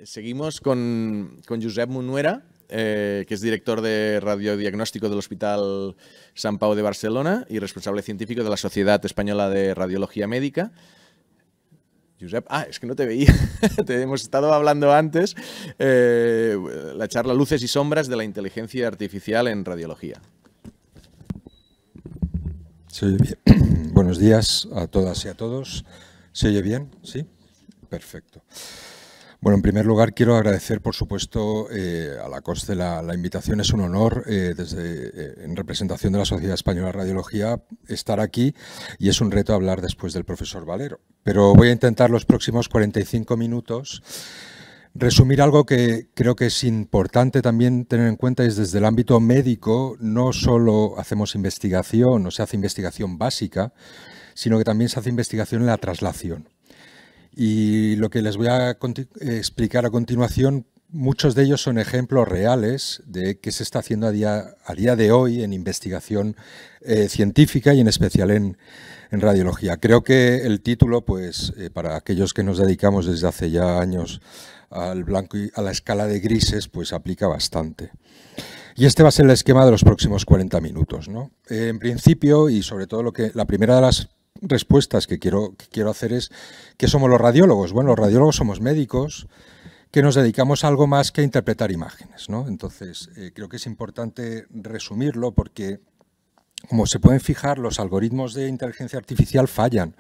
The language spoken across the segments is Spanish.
Seguimos con Josep Munuera, que es director de radiodiagnóstico del Hospital Sant Pau de Barcelona y responsable científico de la Sociedad Española de Radiología Médica. Josep, es que no te veía, te hemos estado hablando antes, la charla Luces y sombras de la inteligencia artificial en radiología. ¿Se oye bien? Buenos días a todas y a todos. ¿Se oye bien? ¿Sí? Perfecto. Bueno, en primer lugar quiero agradecer, por supuesto, a la COSCE la invitación. Es un honor, en representación de la Sociedad Española de Radiología, estar aquí y es un reto hablar después del profesor Valero. Pero voy a intentar los próximos 45 minutos resumir algo que creo que es importante también tener en cuenta, es desde el ámbito médico no solo hacemos investigación, no se hace investigación básica, sino que también se hace investigación en la traslación. Y lo que les voy a explicar a continuación, muchos de ellos son ejemplos reales de qué se está haciendo a día de hoy en investigación científica y en especial en radiología. Creo que el título, pues, para aquellos que nos dedicamos desde hace ya años al blanco y a la escala de grises, pues aplica bastante. Y este va a ser el esquema de los próximos 40 minutos, ¿no? En principio, y sobre todo la primera de las respuestas que quiero hacer es ¿qué somos los radiólogos? Bueno, los radiólogos somos médicos que nos dedicamos a algo más que a interpretar imágenes, ¿no? Entonces, creo que es importante resumirlo porque, como se pueden fijar, los algoritmos de inteligencia artificial fallan.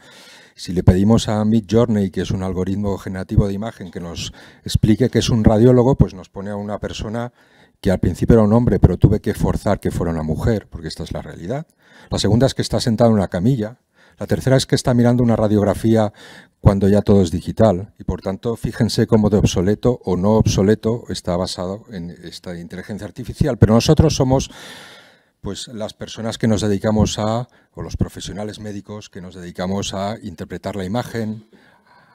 Si le pedimos a Midjourney, que es un algoritmo generativo de imagen, que nos explique qué es un radiólogo, pues nos pone a una persona que al principio era un hombre, pero tuve que forzar que fuera una mujer, porque esta es la realidad. La segunda es que está sentado en una camilla. La tercera es que está mirando una radiografía cuando ya todo es digital. Y por tanto, fíjense cómo de obsoleto o no obsoleto está basado en esta inteligencia artificial. Pero nosotros somos, pues, las personas que nos dedicamos o los profesionales médicos que nos dedicamos a interpretar la imagen,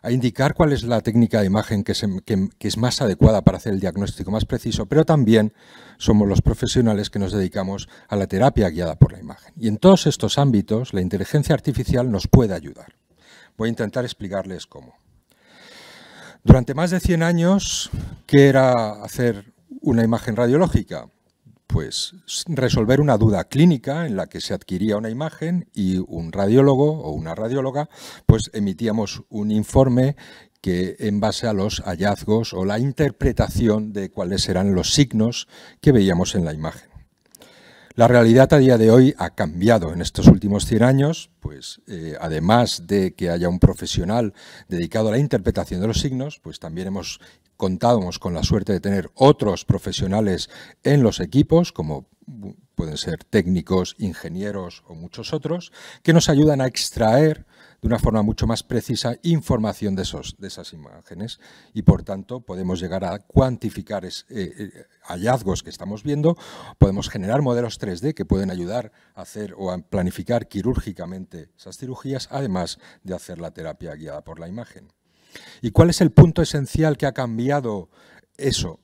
a indicar cuál es la técnica de imagen que es más adecuada para hacer el diagnóstico más preciso, pero también somos los profesionales que nos dedicamos a la terapia guiada por la imagen. Y en todos estos ámbitos la inteligencia artificial nos puede ayudar. Voy a intentar explicarles cómo. Durante más de 100 años, ¿qué era hacer una imagen radiológica? Pues resolver una duda clínica en la que se adquiría una imagen y un radiólogo o una radióloga pues emitíamos un informe que en base a los hallazgos o la interpretación de cuáles eran los signos que veíamos en la imagen. La realidad a día de hoy ha cambiado en estos últimos 100 años, pues además de que haya un profesional dedicado a la interpretación de los signos, pues también contábamos con la suerte de tener otros profesionales en los equipos, como pueden ser técnicos, ingenieros o muchos otros, que nos ayudan a extraer de una forma mucho más precisa información de esas imágenes y, por tanto, podemos llegar a cuantificar hallazgos que estamos viendo, podemos generar modelos 3D que pueden ayudar a hacer o a planificar quirúrgicamente esas cirugías, además de hacer la terapia guiada por la imagen. ¿Y cuál es el punto esencial que ha cambiado eso?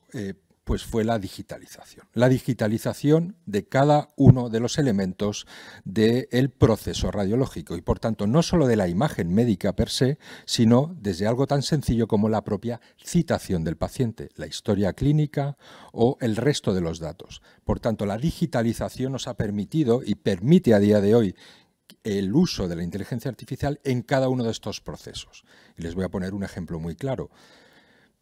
Pues fue la digitalización. La digitalización de cada uno de los elementos del proceso radiológico y, por tanto, no solo de la imagen médica per se, sino desde algo tan sencillo como la propia citación del paciente, la historia clínica o el resto de los datos. Por tanto, la digitalización nos ha permitido y permite a día de hoy el uso de la inteligencia artificial en cada uno de estos procesos. Y les voy a poner un ejemplo muy claro.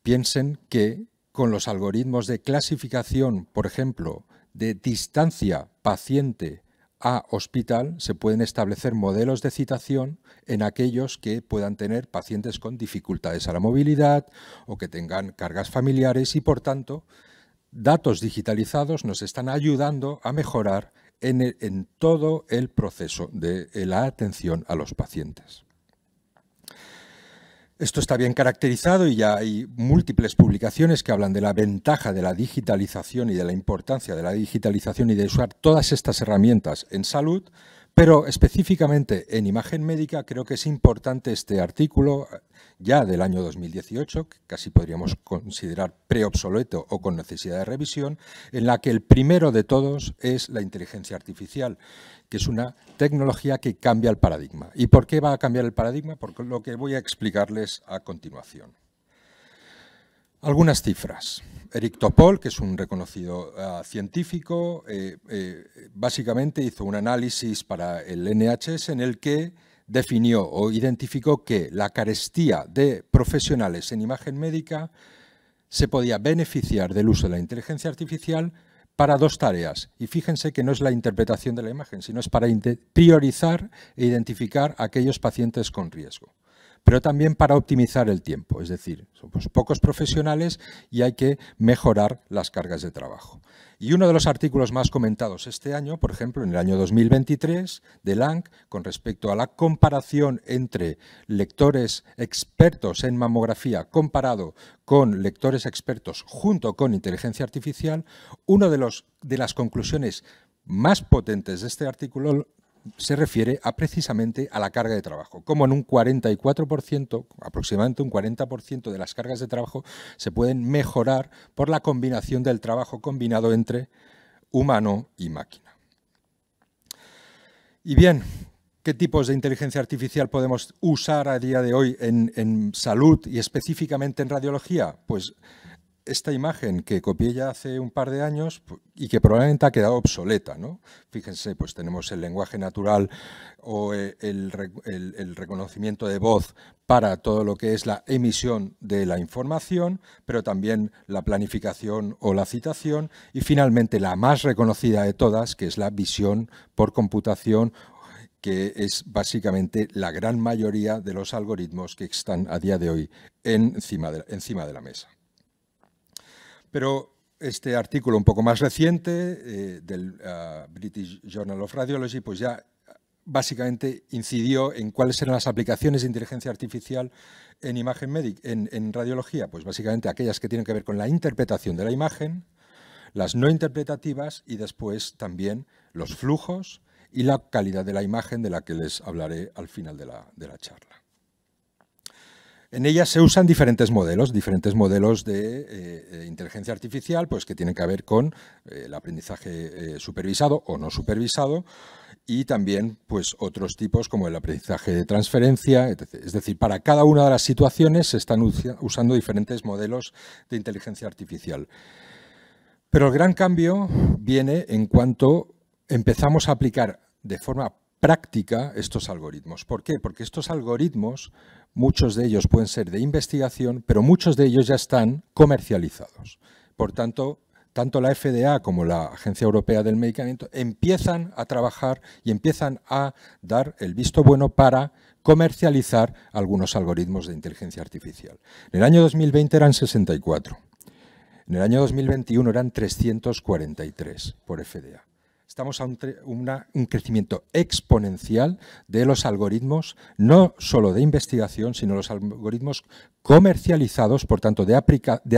Piensen que con los algoritmos de clasificación, por ejemplo, de distancia paciente a hospital, se pueden establecer modelos de citación en aquellos que puedan tener pacientes con dificultades a la movilidad o que tengan cargas familiares y, por tanto, datos digitalizados nos están ayudando a mejorar en todo el proceso de la atención a los pacientes. Esto está bien caracterizado y ya hay múltiples publicaciones que hablan de la ventaja de la digitalización y de la importancia de la digitalización y de usar todas estas herramientas en salud, pero específicamente en imagen médica creo que es importante este artículo ya del año 2018, que casi podríamos considerar preobsoleto o con necesidad de revisión, en la que el primero de todos es la inteligencia artificial, que es una tecnología que cambia el paradigma. ¿Y por qué va a cambiar el paradigma? Por lo que voy a explicarles a continuación. Algunas cifras. Eric Topol, que es un reconocido científico, básicamente hizo un análisis para el NHS en el que definió o identificó que la carestía de profesionales en imagen médica se podía beneficiar del uso de la inteligencia artificial para dos tareas. Y fíjense que no es la interpretación de la imagen, sino es para priorizar e identificar a aquellos pacientes con riesgo. Pero también para optimizar el tiempo, es decir, somos pocos profesionales y hay que mejorar las cargas de trabajo. Y uno de los artículos más comentados este año, por ejemplo, en el año 2023, de Lang, con respecto a la comparación entre lectores expertos en mamografía comparado con lectores expertos junto con inteligencia artificial, una de las conclusiones más potentes de este artículo se refiere precisamente a la carga de trabajo, como en un 44%, aproximadamente un 40% de las cargas de trabajo se pueden mejorar por la combinación del trabajo combinado entre humano y máquina. Y bien, ¿qué tipos de inteligencia artificial podemos usar a día de hoy en salud y específicamente en radiología? Pues esta imagen que copié ya hace un par de años y que probablemente ha quedado obsoleta, ¿no? Fíjense, pues tenemos el lenguaje natural o el reconocimiento de voz para todo lo que es la emisión de la información, pero también la planificación o la citación y finalmente la más reconocida de todas, que es la visión por computación, que es básicamente la gran mayoría de los algoritmos que están a día de hoy encima de la mesa. Pero este artículo un poco más reciente del British Journal of Radiology pues ya básicamente incidió en cuáles eran las aplicaciones de inteligencia artificial en imagen médica, en radiología, pues básicamente aquellas que tienen que ver con la interpretación de la imagen, las no interpretativas y después también los flujos y la calidad de la imagen, de la que les hablaré al final de la charla. En ellas se usan diferentes modelos de inteligencia artificial, pues que tienen que ver con el aprendizaje supervisado o no supervisado y también pues otros tipos como el aprendizaje de transferencia, etc. Es decir, para cada una de las situaciones se están usando diferentes modelos de inteligencia artificial. Pero el gran cambio viene en cuanto empezamos a aplicar de forma práctica estos algoritmos. ¿Por qué? Porque estos algoritmos, muchos de ellos pueden ser de investigación, pero muchos de ellos ya están comercializados. Por tanto, tanto la FDA como la Agencia Europea del Medicamento empiezan a trabajar y empiezan a dar el visto bueno para comercializar algunos algoritmos de inteligencia artificial. En el año 2020 eran 64. En el año 2021 eran 343 por FDA. Estamos a un crecimiento exponencial de los algoritmos, no solo de investigación, sino los algoritmos comercializados, por tanto, de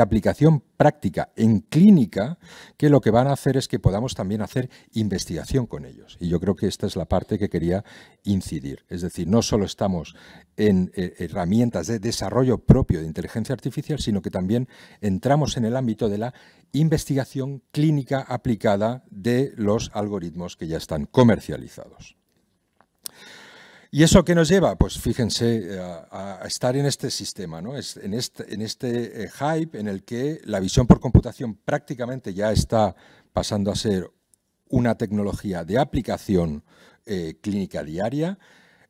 aplicación práctica en clínica, que lo que van a hacer es que podamos también hacer investigación con ellos. Y yo creo que esta es la parte que quería incidir. Es decir, no solo estamos en herramientas de desarrollo propio de inteligencia artificial, sino que también entramos en el ámbito de la investigación clínica aplicada de los algoritmos que ya están comercializados. ¿Y eso qué nos lleva? Pues fíjense, a estar en este sistema, ¿no? En este hype en el que la visión por computación prácticamente ya está pasando a ser una tecnología de aplicación clínica diaria.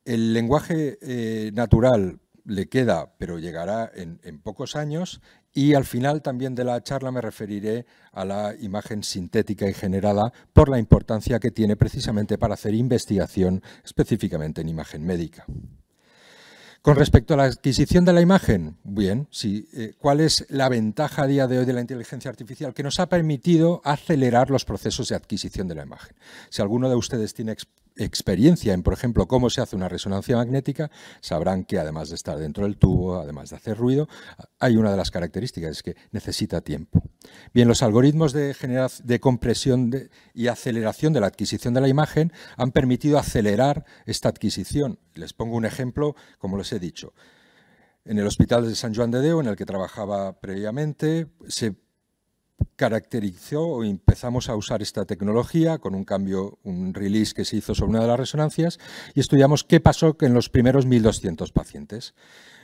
El lenguaje natural le queda, pero llegará en pocos años. Y al final también de la charla me referiré a la imagen sintética y generada por la importancia que tiene precisamente para hacer investigación específicamente en imagen médica. Con respecto a la adquisición de la imagen, bien, sí, ¿cuál es la ventaja a día de hoy de la inteligencia artificial? Que nos ha permitido acelerar los procesos de adquisición de la imagen. Si alguno de ustedes tiene experiencia en, por ejemplo, cómo se hace una resonancia magnética, sabrán que además de estar dentro del tubo, además de hacer ruido, hay una de las características, es que necesita tiempo. Bien, los algoritmos de compresión y aceleración de la adquisición de la imagen han permitido acelerar esta adquisición. Les pongo un ejemplo, como les he dicho. En el Hospital de Sant Joan de Déu, en el que trabajaba previamente, caracterizó o empezamos a usar esta tecnología con un cambio, un release que se hizo sobre una de las resonancias y estudiamos qué pasó en los primeros 1.200 pacientes.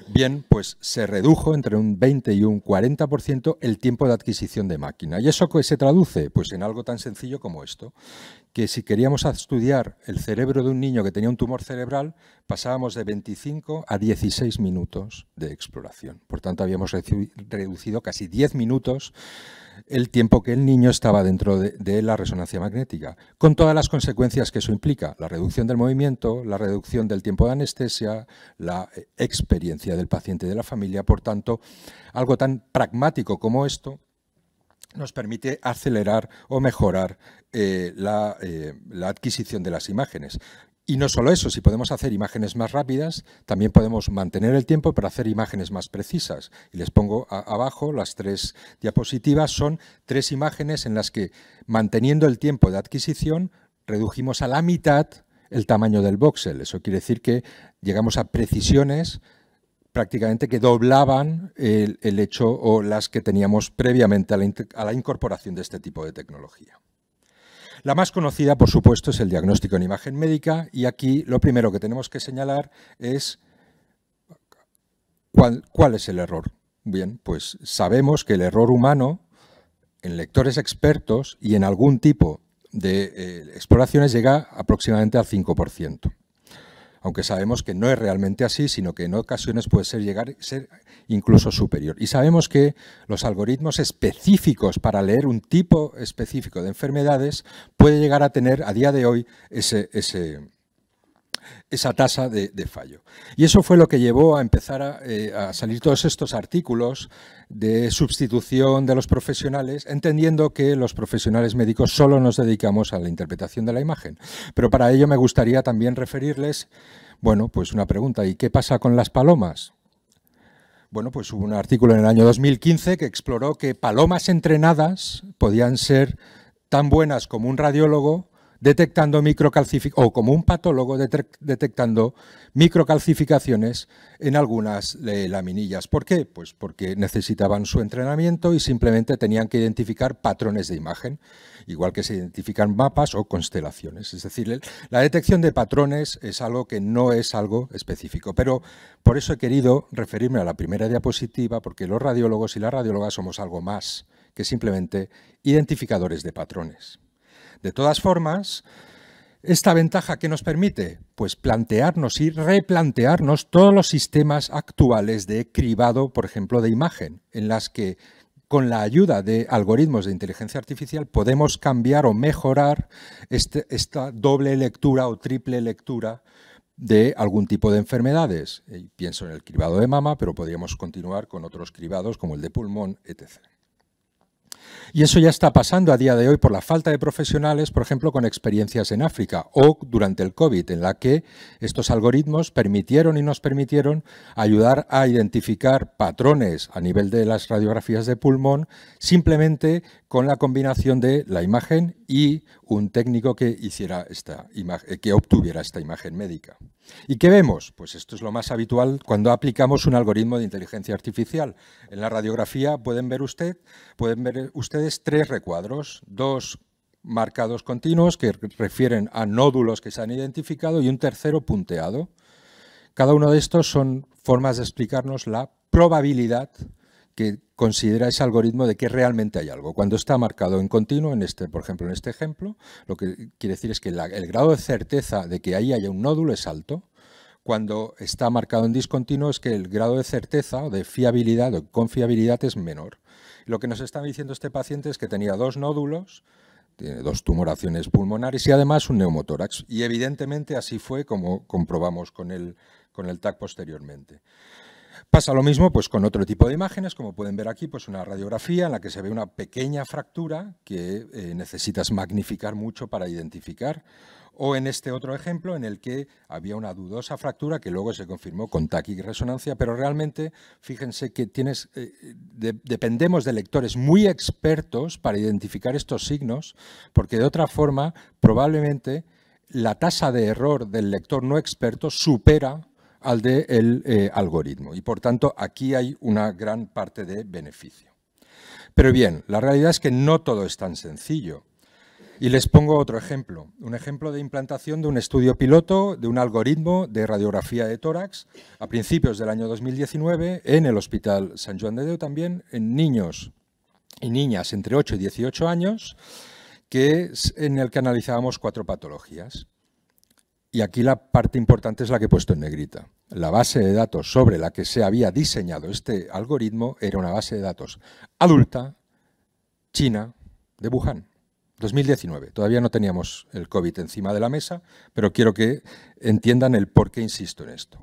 Bien, pues se redujo entre un 20 y un 40% el tiempo de adquisición de máquina. ¿Y eso qué se traduce? Pues en algo tan sencillo como esto, que si queríamos estudiar el cerebro de un niño que tenía un tumor cerebral, pasábamos de 25 a 16 minutos de exploración. Por tanto, habíamos reducido casi 10 minutos el tiempo que el niño estaba dentro de la resonancia magnética, con todas las consecuencias que eso implica, la reducción del movimiento, la reducción del tiempo de anestesia, la experiencia del paciente y de la familia. Por tanto, algo tan pragmático como esto nos permite acelerar o mejorar la adquisición de las imágenes. Y no solo eso, si podemos hacer imágenes más rápidas, también podemos mantener el tiempo para hacer imágenes más precisas. Y les pongo abajo las 3 diapositivas, son 3 imágenes en las que, manteniendo el tiempo de adquisición, redujimos a la mitad el tamaño del voxel. Eso quiere decir que llegamos a precisiones prácticamente que doblaban el hecho o las que teníamos previamente a la incorporación de este tipo de tecnología. La más conocida, por supuesto, es el diagnóstico en imagen médica y aquí lo primero que tenemos que señalar es ¿cuál es el error? Bien, pues sabemos que el error humano en lectores expertos y en algún tipo de exploraciones llega aproximadamente al 5%. Aunque sabemos que no es realmente así, sino que en ocasiones puede ser incluso superior. Y sabemos que los algoritmos específicos para leer un tipo específico de enfermedades puede llegar a tener a día de hoy esa tasa de fallo. Y eso fue lo que llevó a empezar a salir todos estos artículos de sustitución de los profesionales, entendiendo que los profesionales médicos solo nos dedicamos a la interpretación de la imagen. Pero para ello me gustaría también referirles, bueno, pues una pregunta, ¿y qué pasa con las palomas? Bueno, pues hubo un artículo en el año 2015 que exploró que palomas entrenadas podían ser tan buenas como un radiólogo detectando microcalcificaciones, o como un patólogo detectando microcalcificaciones en algunas laminillas. ¿Por qué? Pues porque necesitaban su entrenamiento y simplemente tenían que identificar patrones de imagen, igual que se identifican mapas o constelaciones. Es decir, la detección de patrones es algo que no es algo específico, pero por eso he querido referirme a la primera diapositiva, porque los radiólogos y las radiólogas somos algo más que simplemente identificadores de patrones. De todas formas, ¿esta ventaja qué nos permite? Pues plantearnos y replantearnos todos los sistemas actuales de cribado, por ejemplo, de imagen, en las que con la ayuda de algoritmos de inteligencia artificial podemos cambiar o mejorar esta doble lectura o triple lectura de algún tipo de enfermedades. Pienso en el cribado de mama, pero podríamos continuar con otros cribados como el de pulmón, etc. Y eso ya está pasando a día de hoy por la falta de profesionales, por ejemplo, con experiencias en África o durante el COVID, en la que estos algoritmos permitieron y nos permitieron ayudar a identificar patrones a nivel de las radiografías de pulmón simplemente con la combinación de la imagen y un técnico que hiciera que obtuviera esta imagen médica. ¿Y qué vemos? Pues esto es lo más habitual cuando aplicamos un algoritmo de inteligencia artificial. En la radiografía pueden ver ustedes 3 recuadros, 2 marcados continuos que refieren a nódulos que se han identificado y un tercero punteado. Cada uno de estos son formas de explicarnos la probabilidad que considera ese algoritmo de que realmente hay algo. Cuando está marcado en continuo, por ejemplo, en este ejemplo, lo que quiere decir es que el grado de certeza de que ahí haya un nódulo es alto. Cuando está marcado en discontinuo es que el grado de certeza o de fiabilidad o confiabilidad es menor. Lo que nos está diciendo este paciente es que tenía 2 nódulos, tiene 2 tumoraciones pulmonares y además un neumotórax. Y evidentemente así fue como comprobamos con el TAC posteriormente. Pasa lo mismo pues, con otro tipo de imágenes, como pueden ver aquí, pues una radiografía en la que se ve una pequeña fractura que necesitas magnificar mucho para identificar, o en este otro ejemplo en el que había una dudosa fractura que luego se confirmó con TAC y resonancia, pero realmente fíjense que dependemos de lectores muy expertos para identificar estos signos, porque de otra forma probablemente la tasa de error del lector no experto supera al del algoritmo y por tanto aquí hay una gran parte de beneficio. Pero bien, la realidad es que no todo es tan sencillo. Y les pongo otro ejemplo, un ejemplo de implantación de un estudio piloto de un algoritmo de radiografía de tórax a principios del año 2019 en el Hospital Sant Joan de Déu, también en niños y niñas entre 8 y 18 años, en el que analizábamos 4 patologías. Y aquí la parte importante es la que he puesto en negrita. La base de datos sobre la que se había diseñado este algoritmo era una base de datos adulta, china, de Wuhan. 2019, todavía no teníamos el COVID encima de la mesa, pero quiero que entiendan el por qué insisto en esto.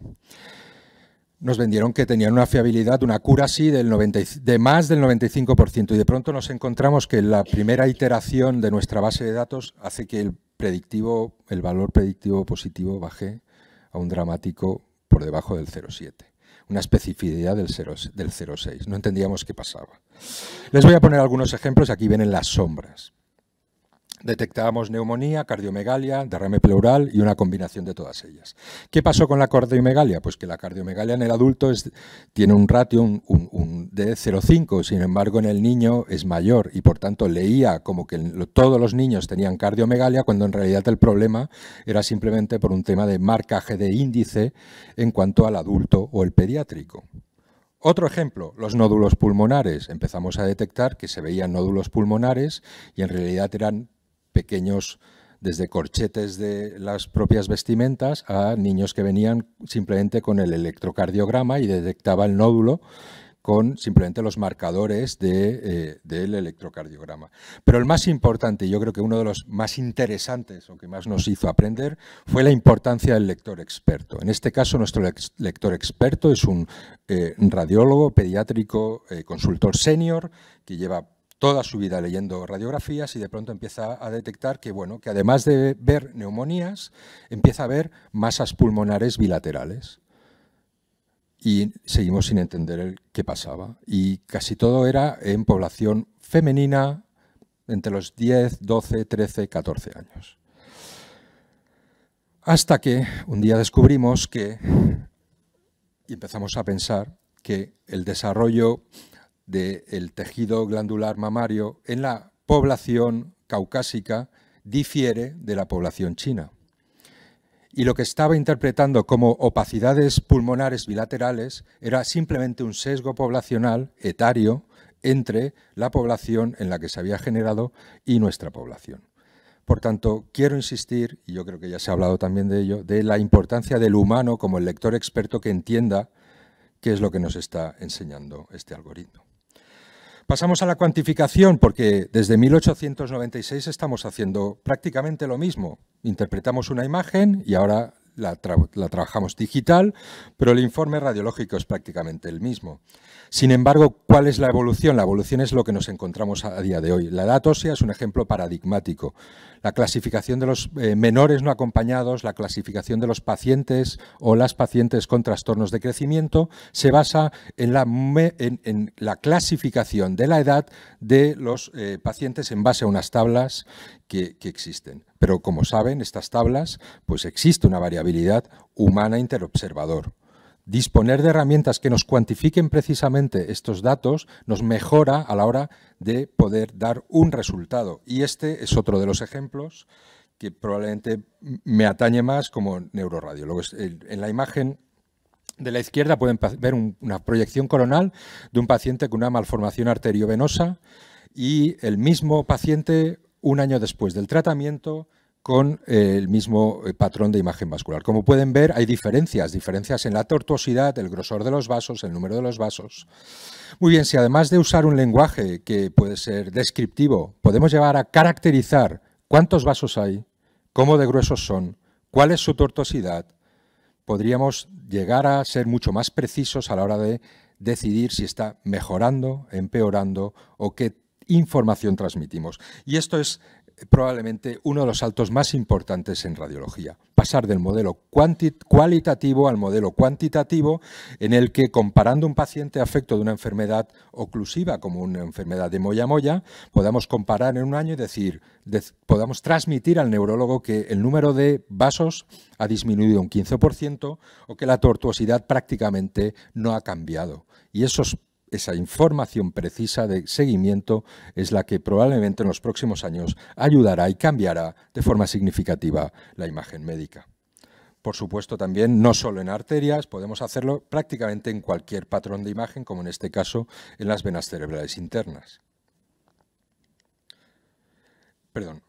Nos vendieron que tenían una fiabilidad, una accuracy de más del 95%, y de pronto nos encontramos que la primera iteración de nuestra base de datos hace que el valor predictivo positivo baje a un dramático por debajo del 0,7. Una especificidad del 0,6. No entendíamos qué pasaba. Les voy a poner algunos ejemplos, aquí vienen las sombras. Detectábamos neumonía, cardiomegalia, derrame pleural y una combinación de todas ellas. ¿Qué pasó con la cardiomegalia? Pues que la cardiomegalia en el adulto tiene un ratio de 0,5, sin embargo en el niño es mayor y por tanto leía como que todos los niños tenían cardiomegalia, cuando en realidad el problema era simplemente por un tema de marcaje de índice en cuanto al adulto o el pediátrico. Otro ejemplo, los nódulos pulmonares. Empezamos a detectar que se veían nódulos pulmonares y en realidad eran pequeños, desde corchetes de las propias vestimentas a niños que venían simplemente con el electrocardiograma y detectaba el nódulo con simplemente los marcadores del electrocardiograma. Pero el más importante, y yo creo que uno de los más interesantes o que más nos hizo aprender, fue la importancia del lector experto. En este caso, nuestro lector experto es un radiólogo pediátrico, consultor senior, que lleva toda su vida leyendo radiografías y de pronto empieza a detectar que, bueno, que además de ver neumonías, empieza a ver masas pulmonares bilaterales. Y seguimos sin entender qué pasaba. Y casi todo era en población femenina entre los 10, 12, 13, 14 años. Hasta que un día descubrimos y empezamos a pensar que el desarrollo del tejido glandular mamario en la población caucásica difiere de la población china. Y lo que estaba interpretando como opacidades pulmonares bilaterales era simplemente un sesgo poblacional etario entre la población en la que se había generado y nuestra población. Por tanto, quiero insistir, y yo creo que ya se ha hablado también de ello, de la importancia del humano como el lector experto que entienda qué es lo que nos está enseñando este algoritmo. Pasamos a la cuantificación, porque desde 1896 estamos haciendo prácticamente lo mismo. Interpretamos una imagen y ahora la trabajamos digital, pero el informe radiológico es prácticamente el mismo. Sin embargo, ¿cuál es la evolución? La evolución es lo que nos encontramos a día de hoy. La edad ósea es un ejemplo paradigmático. La clasificación de los menores no acompañados, la clasificación de los pacientes o las pacientes con trastornos de crecimiento se basa en la clasificación de la edad de los pacientes en base a unas tablas que existen. Pero como saben, estas tablas, pues existe una variabilidad humana interobservador. Disponer de herramientas que nos cuantifiquen precisamente estos datos nos mejora a la hora de poder dar un resultado. Y este es otro de los ejemplos que probablemente me atañe más como neuroradiólogo. En la imagen de la izquierda pueden ver una proyección coronal de un paciente con una malformación arteriovenosa y el mismo paciente un año después del tratamiento con el mismo patrón de imagen vascular. Como pueden ver, hay diferencias en la tortuosidad, el grosor de los vasos, el número de los vasos. Muy bien, si además de usar un lenguaje que puede ser descriptivo, podemos llevar a caracterizar cuántos vasos hay, cómo de gruesos son, cuál es su tortuosidad, podríamos llegar a ser mucho más precisos a la hora de decidir si está mejorando, empeorando o qué información transmitimos. Y esto es probablemente uno de los saltos más importantes en radiología. Pasar del modelo cualitativo al modelo cuantitativo, en el que comparando un paciente afecto de una enfermedad oclusiva como una enfermedad de moya-moya, podamos comparar en un año y decir, podamos transmitir al neurólogo que el número de vasos ha disminuido un 15% o que la tortuosidad prácticamente no ha cambiado. Y esos esa información precisa de seguimiento es la que probablemente en los próximos años ayudará y cambiará de forma significativa la imagen médica. Por supuesto, también no solo en arterias, podemos hacerlo prácticamente en cualquier patrón de imagen, como en este caso en las venas cerebrales internas. Perdón.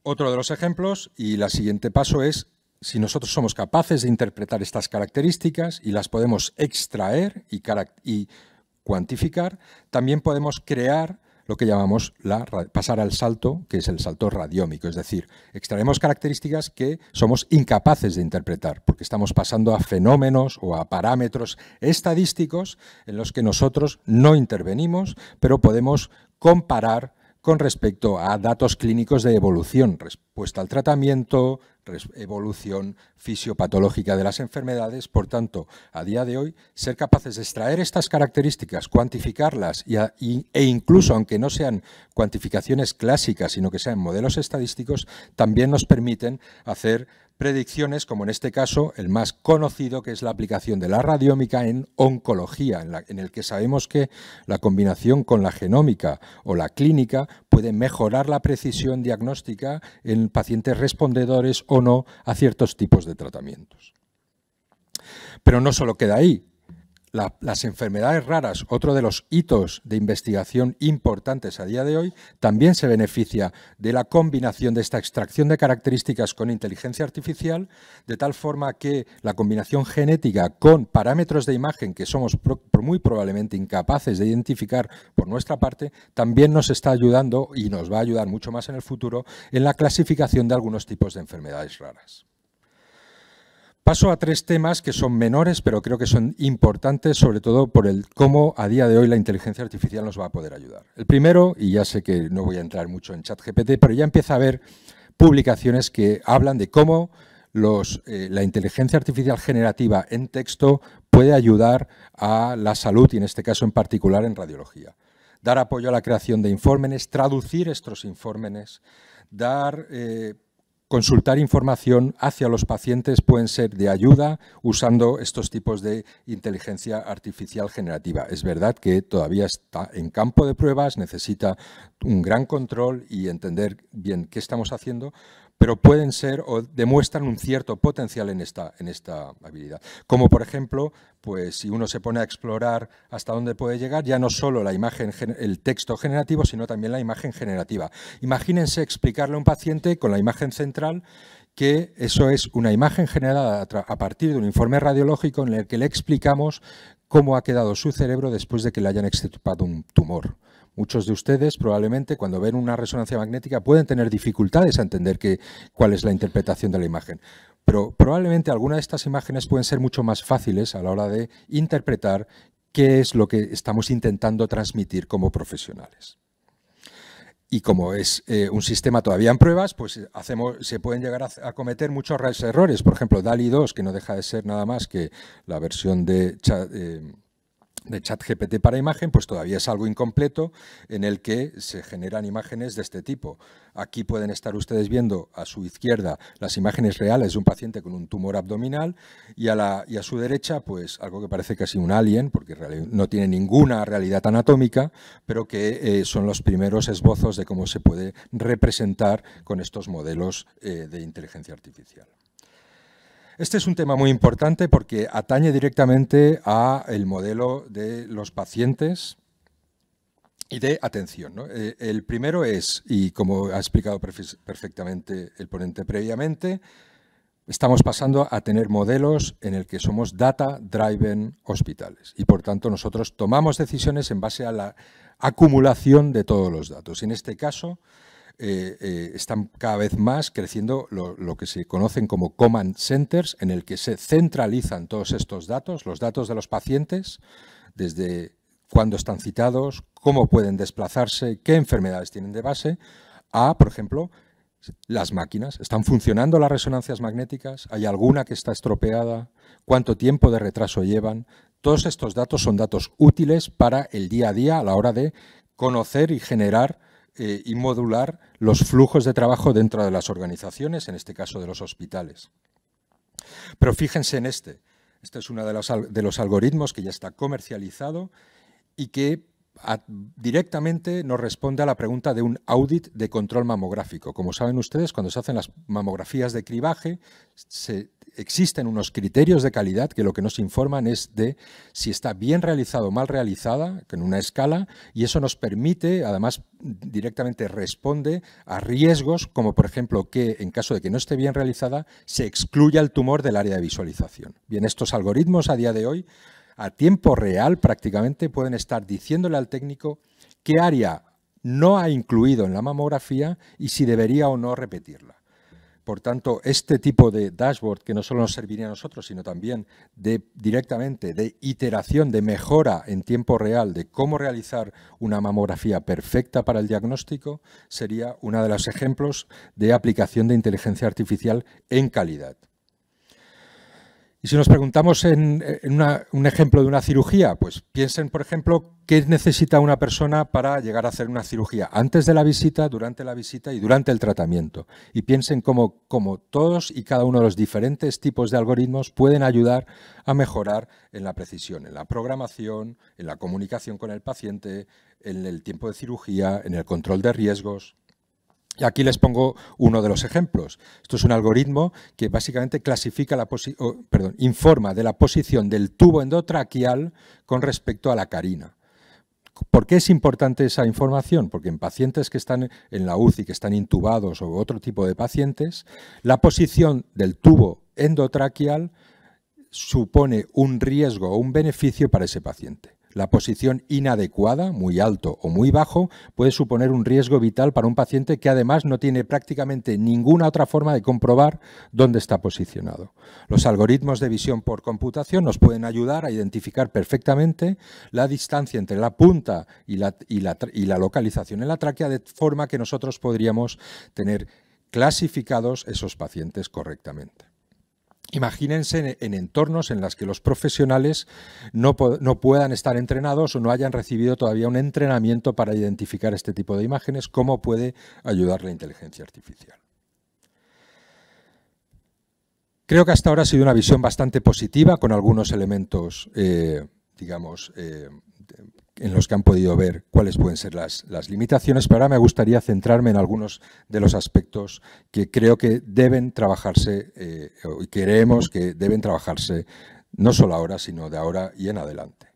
Otro de los ejemplos, y el siguiente paso es, si nosotros somos capaces de interpretar estas características y las podemos extraer y cuantificar, también podemos crear lo que llamamos pasar al salto, que es el salto radiómico, es decir, extraemos características que somos incapaces de interpretar, porque estamos pasando a fenómenos o a parámetros estadísticos en los que nosotros no intervenimos, pero podemos comparar con respecto a datos clínicos de evolución, respuesta al tratamiento, evolución fisiopatológica de las enfermedades. Por tanto, a día de hoy, ser capaces de extraer estas características, cuantificarlas e incluso, aunque no sean cuantificaciones clásicas, sino que sean modelos estadísticos, también nos permiten hacer predicciones, como en este caso el más conocido, que es la aplicación de la radiómica en oncología, en el que sabemos que la combinación con la genómica o la clínica puede mejorar la precisión diagnóstica en pacientes respondedores o no a ciertos tipos de tratamientos. Pero no solo queda ahí. Las enfermedades raras, otro de los hitos de investigación importantes a día de hoy, también se beneficia de la combinación de esta extracción de características con inteligencia artificial, de tal forma que la combinación genética con parámetros de imagen que somos muy probablemente incapaces de identificar por nuestra parte, también nos está ayudando y nos va a ayudar mucho más en el futuro en la clasificación de algunos tipos de enfermedades raras. Paso a tres temas que son menores, pero creo que son importantes, sobre todo por el cómo a día de hoy la inteligencia artificial nos va a poder ayudar. El primero, y ya sé que no voy a entrar mucho en ChatGPT, pero ya empieza a haber publicaciones que hablan de cómo la inteligencia artificial generativa en texto puede ayudar a la salud, y en este caso en particular en radiología. Dar apoyo a la creación de informes, traducir estos informes, consultar información hacia los pacientes pueden ser de ayuda usando estos tipos de inteligencia artificial generativa. Es verdad que todavía está en campo de pruebas, necesita un gran control y entender bien qué estamos haciendo, pero pueden ser o demuestran un cierto potencial en esta habilidad. Como por ejemplo, pues si uno se pone a explorar hasta dónde puede llegar, ya no solo la imagen, el texto generativo, sino también la imagen generativa. Imagínense explicarle a un paciente con la imagen central que eso es una imagen generada a partir de un informe radiológico en el que le explicamos cómo ha quedado su cerebro después de que le hayan extirpado un tumor. Muchos de ustedes probablemente cuando ven una resonancia magnética pueden tener dificultades a entender cuál es la interpretación de la imagen, pero probablemente algunas de estas imágenes pueden ser mucho más fáciles a la hora de interpretar qué es lo que estamos intentando transmitir como profesionales. Y como es un sistema todavía en pruebas, pues se pueden llegar a cometer muchos errores. Por ejemplo, DALL-E 2, que no deja de ser nada más que la versión de ChatGPT para imagen, pues todavía es algo incompleto en el que se generan imágenes de este tipo. Aquí pueden estar ustedes viendo a su izquierda las imágenes reales de un paciente con un tumor abdominal y a su derecha pues algo que parece casi un alien, porque no tiene ninguna realidad anatómica, pero que son los primeros esbozos de cómo se puede representar con estos modelos de inteligencia artificial. Este es un tema muy importante porque atañe directamente al modelo de los pacientes y de atención, ¿no? El primero es, y como ha explicado perfectamente el ponente previamente, estamos pasando a tener modelos en el que somos data-driven hospitales y por tanto nosotros tomamos decisiones en base a la acumulación de todos los datos. Y en este caso están cada vez más creciendo lo que se conocen como command centers, en el que se centralizan todos estos datos, los datos de los pacientes, desde cuándo están citados, cómo pueden desplazarse, qué enfermedades tienen de base, a, por ejemplo, las máquinas. ¿Están funcionando las resonancias magnéticas? ¿Hay alguna que está estropeada? ¿Cuánto tiempo de retraso llevan? Todos estos datos son datos útiles para el día a día a la hora de conocer y generar y modular los flujos de trabajo dentro de las organizaciones, en este caso de los hospitales. Pero fíjense en este es uno de los algoritmos que ya está comercializado y que directamente nos responde a la pregunta de un audit de control mamográfico. Como saben ustedes, cuando se hacen las mamografías de cribaje, existen unos criterios de calidad que lo que nos informan es de si está bien realizado o mal realizada, en una escala, y eso nos permite, además directamente responde a riesgos, como por ejemplo que en caso de que no esté bien realizada, se excluya el tumor del área de visualización. Bien, estos algoritmos a día de hoy, a tiempo real prácticamente, pueden estar diciéndole al técnico qué área no ha incluido en la mamografía y si debería o no repetirla. Por tanto, este tipo de dashboard, que no solo nos serviría a nosotros, sino también directamente de iteración, de mejora en tiempo real de cómo realizar una mamografía perfecta para el diagnóstico, sería uno de los ejemplos de aplicación de inteligencia artificial en calidad. Y si nos preguntamos en un ejemplo de una cirugía, pues piensen, por ejemplo, qué necesita una persona para llegar a hacer una cirugía antes de la visita, durante la visita y durante el tratamiento. Y piensen cómo todos y cada uno de los diferentes tipos de algoritmos pueden ayudar a mejorar en la precisión, en la programación, en la comunicación con el paciente, en el tiempo de cirugía, en el control de riesgos. Y aquí les pongo uno de los ejemplos. Esto es un algoritmo que básicamente clasifica informa de la posición del tubo endotraqueal con respecto a la carina. ¿Por qué es importante esa información? Porque en pacientes que están en la UCI, que están intubados o otro tipo de pacientes, la posición del tubo endotraqueal supone un riesgo o un beneficio para ese paciente. La posición inadecuada, muy alto o muy bajo, puede suponer un riesgo vital para un paciente que además no tiene prácticamente ninguna otra forma de comprobar dónde está posicionado. Los algoritmos de visión por computación nos pueden ayudar a identificar perfectamente la distancia entre la punta y la localización en la tráquea, de forma que nosotros podríamos tener clasificados esos pacientes correctamente. Imagínense en entornos en los que los profesionales no puedan estar entrenados o no hayan recibido todavía un entrenamiento para identificar este tipo de imágenes, ¿cómo puede ayudar la inteligencia artificial? Creo que hasta ahora ha sido una visión bastante positiva, con algunos elementos, en los que han podido ver cuáles pueden ser las limitaciones, pero ahora me gustaría centrarme en algunos de los aspectos que creo que deben trabajarse y creemos que deben trabajarse no solo ahora, sino de ahora y en adelante.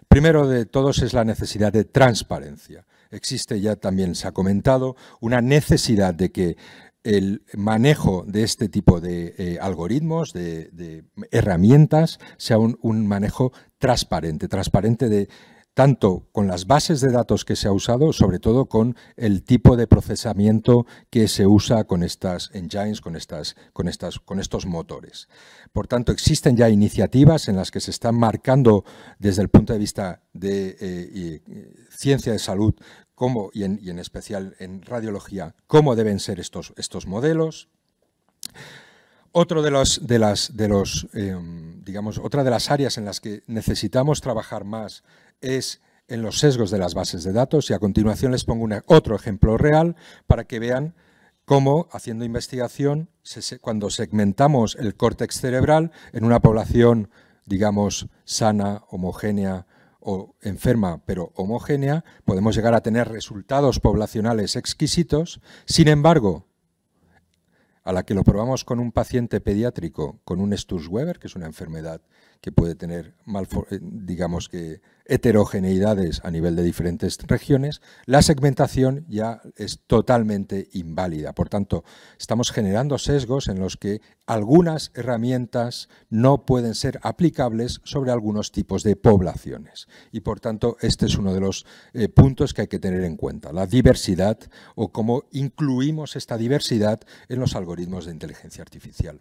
Primero de todos es la necesidad de transparencia. Existe, ya también se ha comentado, una necesidad de que el manejo de este tipo de algoritmos, de herramientas, sea un manejo transparente tanto con las bases de datos que se ha usado, sobre todo con el tipo de procesamiento que se usa con estas engines, con estos motores. Por tanto, existen ya iniciativas en las que se están marcando desde el punto de vista de ciencia de salud y en especial en radiología cómo deben ser estos modelos. Otra de las áreas en las que necesitamos trabajar más es en los sesgos de las bases de datos, y a continuación les pongo otro ejemplo real para que vean cómo, haciendo investigación, cuando segmentamos el córtex cerebral en una población, digamos, sana, homogénea o enferma pero homogénea, podemos llegar a tener resultados poblacionales exquisitos. Sin embargo, a la que lo probamos con un paciente pediátrico con un Sturge-Weber, que es una enfermedad que puede tener, digamos que, heterogeneidades a nivel de diferentes regiones, la segmentación ya es totalmente inválida. Por tanto, estamos generando sesgos en los que algunas herramientas no pueden ser aplicables sobre algunos tipos de poblaciones. Y por tanto, este es uno de los puntos que hay que tener en cuenta, la diversidad o cómo incluimos esta diversidad en los algoritmos de inteligencia artificial.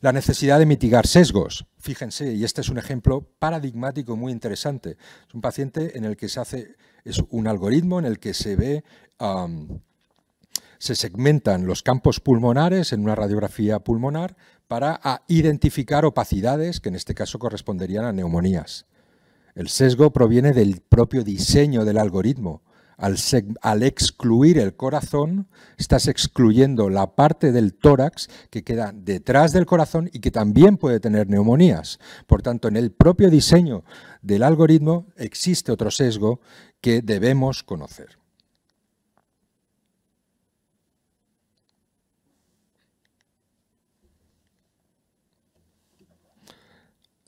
La necesidad de mitigar sesgos. Fíjense, y este es un ejemplo paradigmático muy interesante. Es un paciente en el que es un algoritmo en el que se segmentan los campos pulmonares en una radiografía pulmonar para identificar opacidades que en este caso corresponderían a neumonías. El sesgo proviene del propio diseño del algoritmo. Al excluir el corazón, estás excluyendo la parte del tórax que queda detrás del corazón y que también puede tener neumonías. Por tanto, en el propio diseño del algoritmo existe otro sesgo que debemos conocer.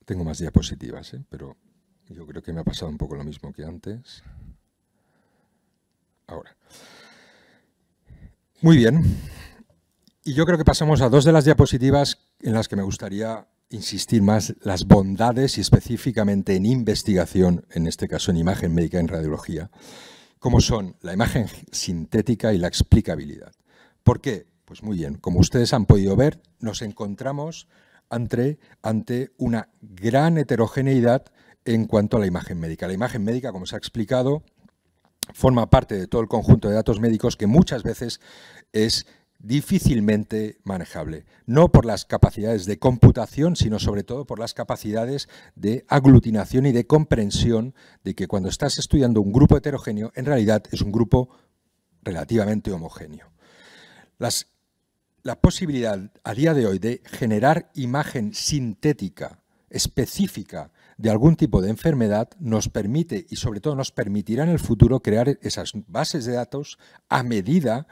Tengo más diapositivas, pero yo creo que me ha pasado un poco lo mismo que antes. Ahora. Muy bien. Y yo creo que pasamos a dos de las diapositivas en las que me gustaría insistir más, las bondades y específicamente en investigación, en este caso en imagen médica en radiología, como son la imagen sintética y la explicabilidad. ¿Por qué? Pues muy bien, como ustedes han podido ver, nos encontramos ante una gran heterogeneidad en cuanto a la imagen médica. La imagen médica, como se ha explicado, forma parte de todo el conjunto de datos médicos que muchas veces es difícilmente manejable, no por las capacidades de computación, sino sobre todo por las capacidades de aglutinación y de comprensión de que cuando estás estudiando un grupo heterogéneo, en realidad es un grupo relativamente homogéneo. La posibilidad a día de hoy de generar imagen sintética específica de algún tipo de enfermedad nos permite y sobre todo nos permitirá en el futuro crear esas bases de datos a medida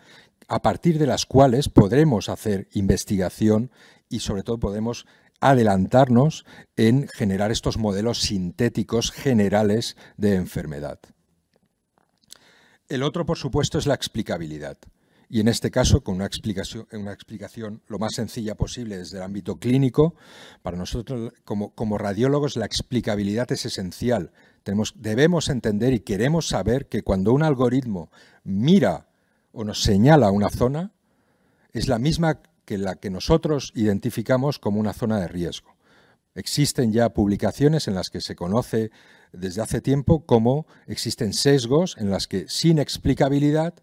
a partir de las cuales podremos hacer investigación y sobre todo podemos adelantarnos en generar estos modelos sintéticos generales de enfermedad. El otro, por supuesto, es la explicabilidad. Y en este caso, con una explicación lo más sencilla posible desde el ámbito clínico. Para nosotros, como radiólogos, la explicabilidad es esencial. Debemos entender y queremos saber que cuando un algoritmo mira o nos señala una zona, es la misma que la que nosotros identificamos como una zona de riesgo. Existen ya publicaciones en las que se conoce desde hace tiempo cómo existen sesgos en las que sin explicabilidad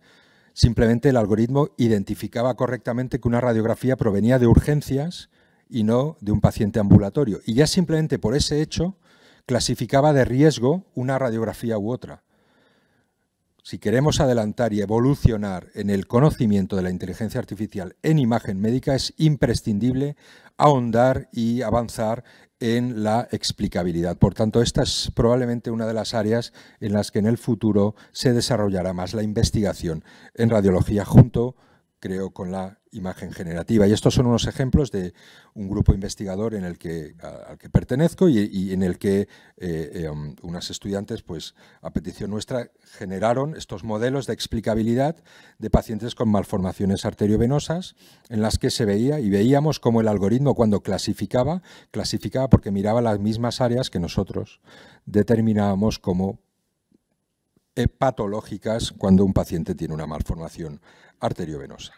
simplemente el algoritmo identificaba correctamente que una radiografía provenía de urgencias y no de un paciente ambulatorio. Y ya simplemente por ese hecho clasificaba de riesgo una radiografía u otra. Si queremos adelantar y evolucionar en el conocimiento de la inteligencia artificial en imagen médica, es imprescindible ahondar y avanzar en la explicabilidad. Por tanto, esta es probablemente una de las áreas en las que en el futuro se desarrollará más la investigación en radiología junto, creo, con la imagen generativa. Y estos son unos ejemplos de un grupo investigador al que pertenezco y en el que unas estudiantes, pues, a petición nuestra, generaron estos modelos de explicabilidad de pacientes con malformaciones arteriovenosas en las que se veía y veíamos cómo el algoritmo cuando clasificaba porque miraba las mismas áreas que nosotros determinábamos como patológicas cuando un paciente tiene una malformación arteriovenosa.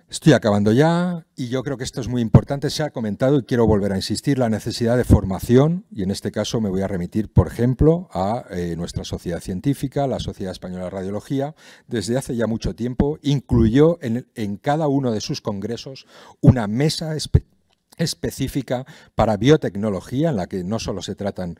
Estoy acabando ya y yo creo que esto es muy importante. Se ha comentado y quiero volver a insistir la necesidad de formación y en este caso me voy a remitir, por ejemplo, a nuestra sociedad científica, la Sociedad Española de Radiología. Desde hace ya mucho tiempo incluyó en cada uno de sus congresos una mesa específica para biotecnología, en la que no solo se tratan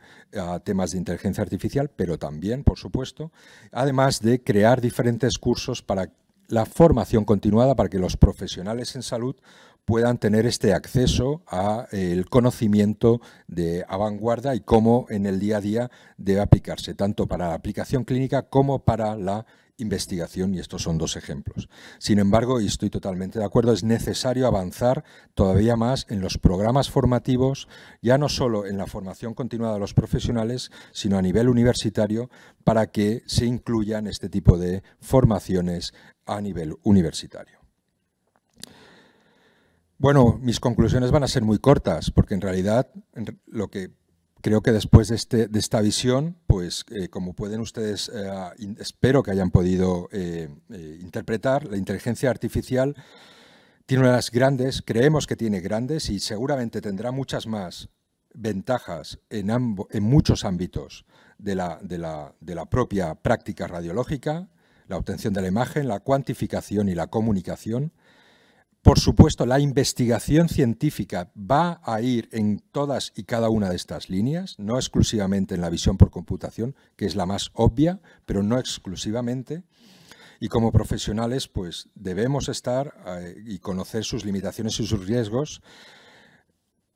temas de inteligencia artificial, pero también, por supuesto, además de crear diferentes cursos para la formación continuada para que los profesionales en salud puedan tener este acceso al conocimiento de vanguardia y cómo en el día a día debe aplicarse, tanto para la aplicación clínica como para la investigación, y estos son dos ejemplos. Sin embargo, y estoy totalmente de acuerdo, es necesario avanzar todavía más en los programas formativos, ya no solo en la formación continuada de los profesionales, sino a nivel universitario, para que se incluyan este tipo de formaciones a nivel universitario. Bueno, mis conclusiones van a ser muy cortas, porque en realidad lo que creo que después de esta visión, pues como pueden ustedes, espero que hayan podido interpretar, la inteligencia artificial tiene unas grandes, creemos que tiene grandes y seguramente tendrá muchas más ventajas en muchos ámbitos de la propia práctica radiológica, la obtención de la imagen, la cuantificación y la comunicación. Por supuesto, la investigación científica va a ir en todas y cada una de estas líneas, no exclusivamente en la visión por computación, que es la más obvia, pero no exclusivamente. Y como profesionales, pues debemos estar y conocer sus limitaciones y sus riesgos,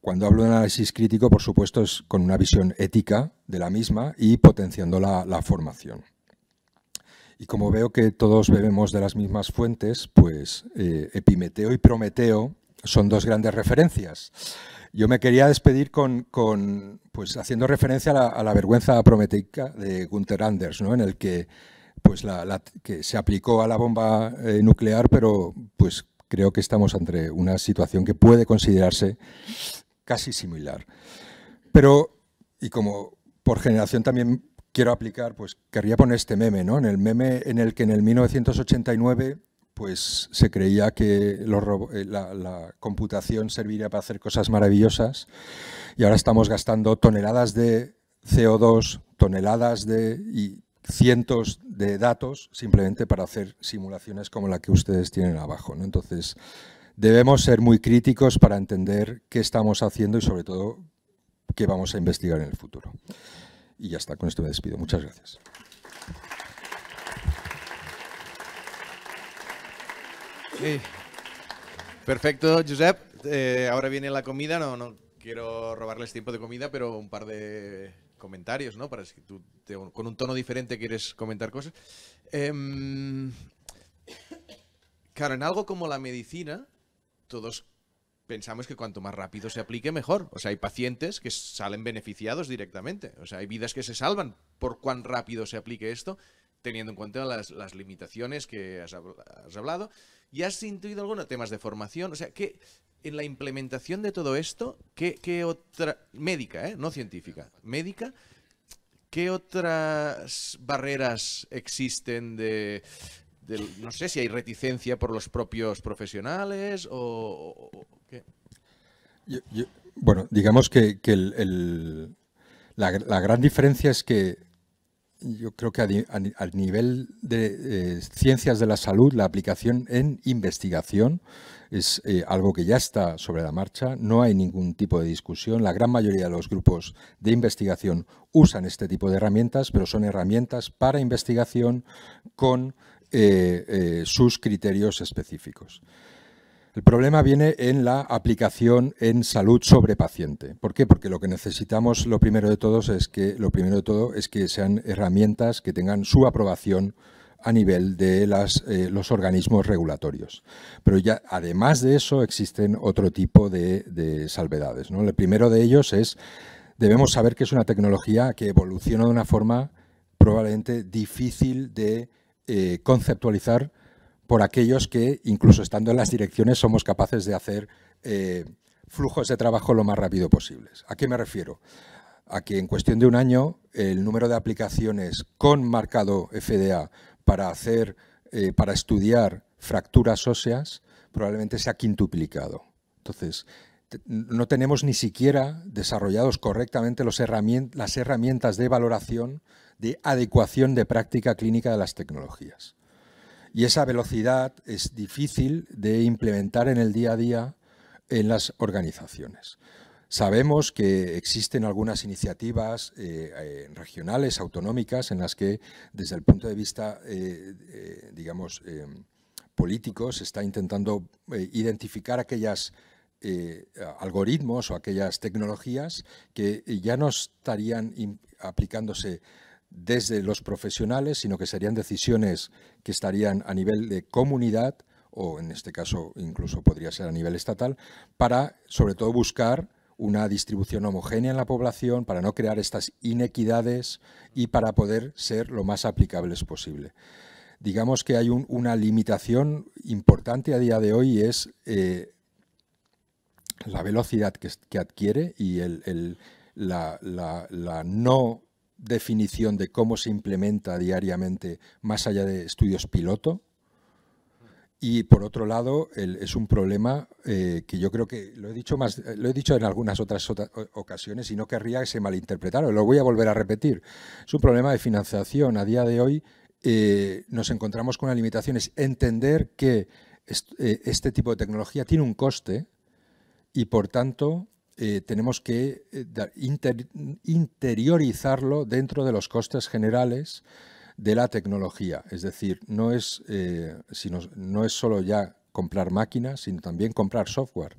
cuando hablo de análisis crítico, por supuesto, es con una visión ética de la misma y potenciando la formación. Y como veo que todos bebemos de las mismas fuentes, pues Epimeteo y Prometeo son dos grandes referencias. Yo me quería despedir pues, haciendo referencia a la vergüenza prometeica de Gunther Anders, ¿no? En el que, pues, que se aplicó a la bomba nuclear, pero pues, creo que estamos ante una situación que puede considerarse casi similar. Pero, y como por generación también quiero aplicar, pues querría poner este meme, ¿no? En el meme en el que en el 1989 pues se creía que la computación serviría para hacer cosas maravillosas y ahora estamos gastando toneladas de CO2, toneladas y cientos de datos simplemente para hacer simulaciones como la que ustedes tienen abajo, ¿no? Entonces, debemos ser muy críticos para entender qué estamos haciendo y sobre todo qué vamos a investigar en el futuro. Y ya está, con esto me despido. Muchas gracias. Sí. Perfecto, Josep. Ahora viene la comida. No quiero robarles tiempo de comida, pero un par de comentarios, ¿no? Para si tú con un tono diferente quieres comentar cosas. Claro, en algo como la medicina, todos pensamos que cuanto más rápido se aplique, mejor. O sea, hay pacientes que salen beneficiados directamente. O sea, hay vidas que se salvan por cuán rápido se aplique esto, teniendo en cuenta las limitaciones que has hablado. ¿Y has intuido algunos temas de formación? O sea, que en la implementación de todo esto, ¿qué otra... médica, no científica, médica, ¿qué otras barreras existen no sé si hay reticencia por los propios profesionales o qué? Bueno, digamos que la gran diferencia es que yo creo que a nivel de ciencias de la salud, la aplicación en investigación es algo que ya está sobre la marcha, no hay ningún tipo de discusión. La gran mayoría de los grupos de investigación usan este tipo de herramientas, pero son herramientas para investigación con sus criterios específicos. El problema viene en la aplicación en salud sobre paciente. ¿Por qué? Porque lo que necesitamos, lo primero de todo es que sean herramientas que tengan su aprobación a nivel de los organismos regulatorios. Pero ya, además de eso, existen otro tipo de salvedades, ¿no? El primero de ellos es, debemos saber que es una tecnología que evoluciona de una forma probablemente difícil de conceptualizar por aquellos que, incluso estando en las direcciones, somos capaces de hacer flujos de trabajo lo más rápido posibles. ¿A qué me refiero? A que en cuestión de un año el número de aplicaciones con marcado FDA para estudiar fracturas óseas probablemente se ha quintuplicado. Entonces, no tenemos ni siquiera desarrollados correctamente las herramientas de valoración, de adecuación de práctica clínica de las tecnologías. Y esa velocidad es difícil de implementar en el día a día en las organizaciones. Sabemos que existen algunas iniciativas regionales, autonómicas, en las que desde el punto de vista, digamos, político, se está intentando identificar aquellos algoritmos o aquellas tecnologías que ya no estarían aplicándose desde los profesionales, sino que serían decisiones que estarían a nivel de comunidad o en este caso incluso podría ser a nivel estatal, para sobre todo buscar una distribución homogénea en la población, para no crear estas inequidades y para poder ser lo más aplicables posible. Digamos que hay una limitación importante a día de hoy y es la velocidad que adquiere y la no definición de cómo se implementa diariamente más allá de estudios piloto. Y por otro lado, es un problema que yo creo que lo he dicho en algunas otras ocasiones y no querría que se malinterpretara, lo voy a volver a repetir. Es un problema de financiación. A día de hoy nos encontramos con una limitación, es entender que este tipo de tecnología tiene un coste y por tanto tenemos que interiorizarlo dentro de los costes generales de la tecnología. Es decir, no es solo ya comprar máquinas, sino también comprar software.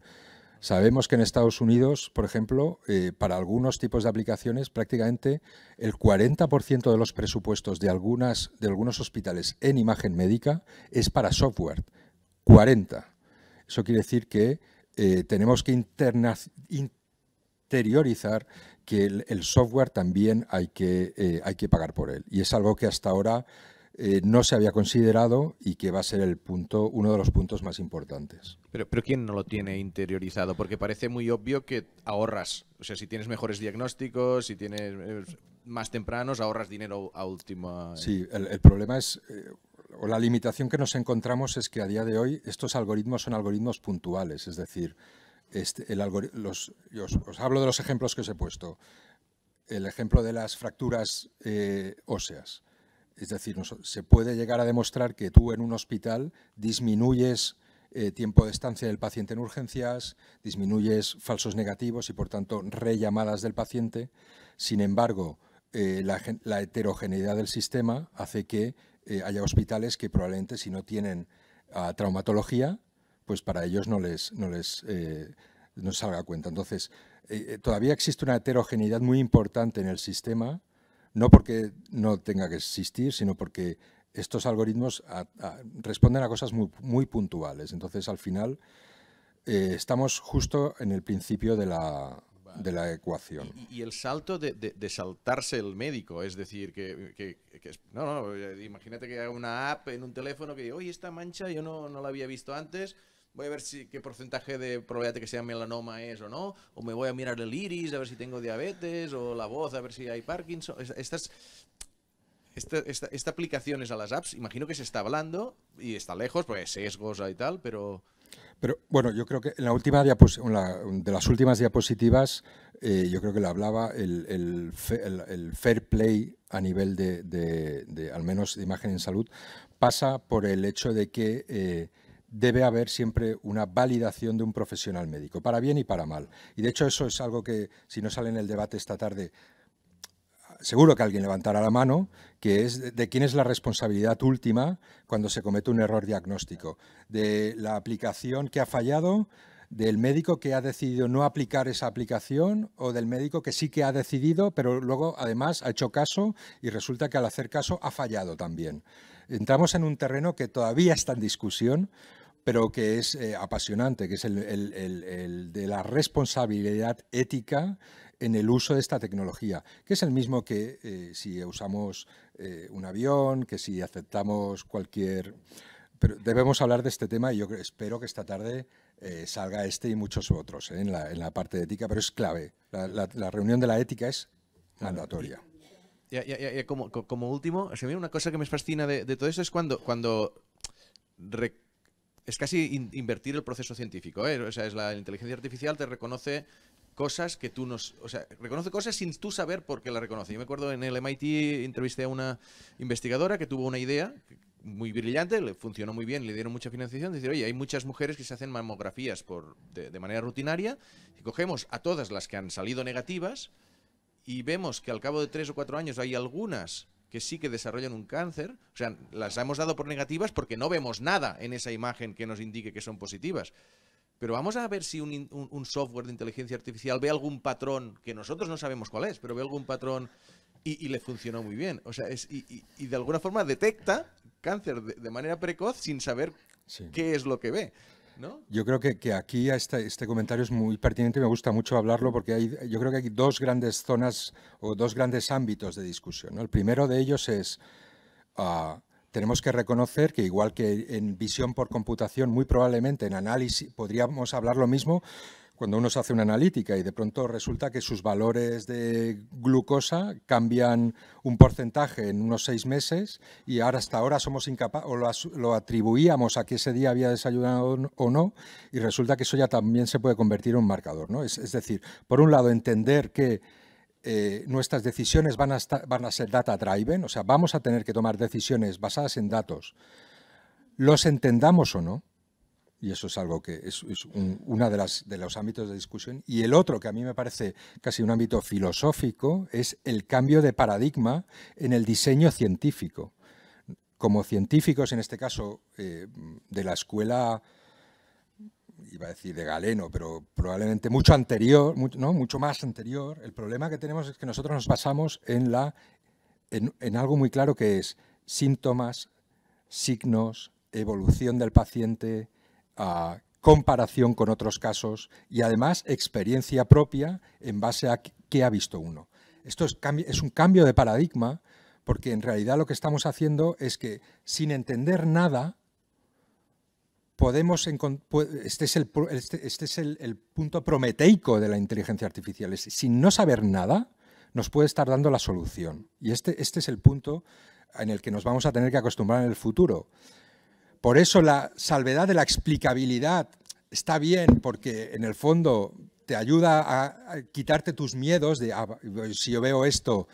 Sabemos que en Estados Unidos, por ejemplo, para algunos tipos de aplicaciones, prácticamente el 40% de los presupuestos de algunos hospitales en imagen médica es para software. 40%. Eso quiere decir que tenemos que interiorizar que el software también hay que pagar por él. Y es algo que hasta ahora no se había considerado y que va a ser uno de los puntos más importantes. Pero ¿quién no lo tiene interiorizado? Porque parece muy obvio que ahorras. O sea, si tienes mejores diagnósticos, si tienes más tempranos, ahorras dinero a última. Sí, el problema es, o la limitación que nos encontramos es que a día de hoy estos algoritmos son algoritmos puntuales. Es decir, os hablo de los ejemplos que os he puesto. El ejemplo de las fracturas óseas. Es decir, se puede llegar a demostrar que tú en un hospital disminuyes tiempo de estancia del paciente en urgencias, disminuyes falsos negativos y, por tanto, rellamadas del paciente. Sin embargo, la heterogeneidad del sistema hace que haya hospitales que probablemente, si no tienen traumatología, pues para ellos no salga a cuenta. Entonces, todavía existe una heterogeneidad muy importante en el sistema, no porque no tenga que existir, sino porque estos algoritmos responden a cosas muy, muy puntuales. Entonces, al final, estamos justo en el principio de la ecuación. Y el salto de saltarse el médico, es decir, imagínate que haga una app en un teléfono que diga, oye, esta mancha yo no la había visto antes, voy a ver qué porcentaje de probabilidad de que sea melanoma es o no, o me voy a mirar el iris a ver si tengo diabetes, o la voz a ver si hay Parkinson. Esta aplicación a las apps, imagino que se está hablando y está lejos, pues sesgos y tal, pero bueno, yo creo que en la última de las últimas diapositivas, yo creo que lo hablaba el fair play a nivel de al menos de imagen en salud, pasa por el hecho de que debe haber siempre una validación de un profesional médico, para bien y para mal. Y de hecho eso es algo que, si no sale en el debate esta tarde, seguro que alguien levantará la mano, que es de quién es la responsabilidad última cuando se comete un error diagnóstico. De la aplicación que ha fallado, del médico que ha decidido no aplicar esa aplicación o del médico que sí que ha decidido, pero luego además ha hecho caso y resulta que al hacer caso ha fallado también. Entramos en un terreno que todavía está en discusión, pero que es apasionante, que es el de la responsabilidad ética en el uso de esta tecnología, que es el mismo que si usamos un avión, que si aceptamos cualquier... Pero debemos hablar de este tema y yo espero que esta tarde salga este y muchos otros en la parte de ética, pero es clave. La reunión de la ética es mandatoria. Como último, a mí una cosa que me fascina de todo eso es cuando es casi invertir el proceso científico, O sea, la inteligencia artificial te reconoce cosas que tú reconoce cosas sin tú saber por qué la reconoce. Yo me acuerdo en el MIT entrevisté a una investigadora que tuvo una idea muy brillante, le funcionó muy bien, le dieron mucha financiación, decir, oye, hay muchas mujeres que se hacen mamografías de manera rutinaria, y cogemos a todas las que han salido negativas y vemos que al cabo de 3 o 4 años hay algunas que sí que desarrollan un cáncer, o sea, las hemos dado por negativas porque no vemos nada en esa imagen que nos indique que son positivas. Pero vamos a ver si un software de inteligencia artificial ve algún patrón, que nosotros no sabemos cuál es, pero ve algún patrón y le funcionó muy bien. O sea, y de alguna forma detecta cáncer de manera precoz sin saber qué es lo que ve, ¿no? Yo creo que aquí este comentario es muy pertinente y me gusta mucho hablarlo porque yo creo que hay dos grandes zonas o dos grandes ámbitos de discusión, ¿no? El primero de ellos es, tenemos que reconocer que igual que en visión por computación, muy probablemente en análisis podríamos hablar lo mismo cuando uno se hace una analítica y de pronto resulta que sus valores de glucosa cambian un porcentaje en unos 6 meses y hasta ahora somos incapaces o lo atribuíamos a que ese día había desayunado o no y resulta que eso ya también se puede convertir en un marcador, ¿no? Es decir, por un lado entender que nuestras decisiones van a ser data driven, o sea, vamos a tener que tomar decisiones basadas en datos, los entendamos o no. Y eso es algo que es uno de los ámbitos de discusión. Y el otro, que a mí me parece casi un ámbito filosófico, es el cambio de paradigma en el diseño científico. Como científicos, en este caso, de la escuela iba a decir de Galeno, pero probablemente mucho anterior, mucho más anterior. El problema que tenemos es que nosotros nos basamos en algo muy claro que es síntomas, signos, evolución del paciente, comparación con otros casos y además experiencia propia en base a qué ha visto uno. Esto es un cambio de paradigma, porque en realidad lo que estamos haciendo es que sin entender nada podemos este es el punto prometeico de la inteligencia artificial. Sin no saber nada nos puede estar dando la solución. Y este es el punto en el que nos vamos a tener que acostumbrar en el futuro. Por eso la salvedad de la explicabilidad está bien, porque en el fondo te ayuda a quitarte tus miedos de si yo veo esto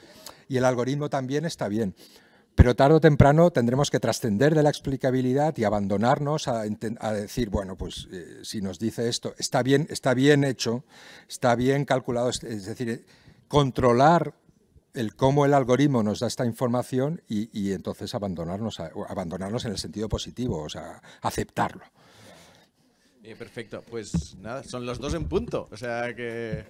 y el algoritmo también, está bien. Pero tarde o temprano tendremos que trascender de la explicabilidad y abandonarnos a decir, bueno, pues si nos dice esto, está bien hecho, está bien calculado, es decir, controlar cómo el algoritmo nos da esta información y entonces abandonarnos en el sentido positivo, o sea, aceptarlo. Perfecto, pues nada, son los 2 en punto, o sea que...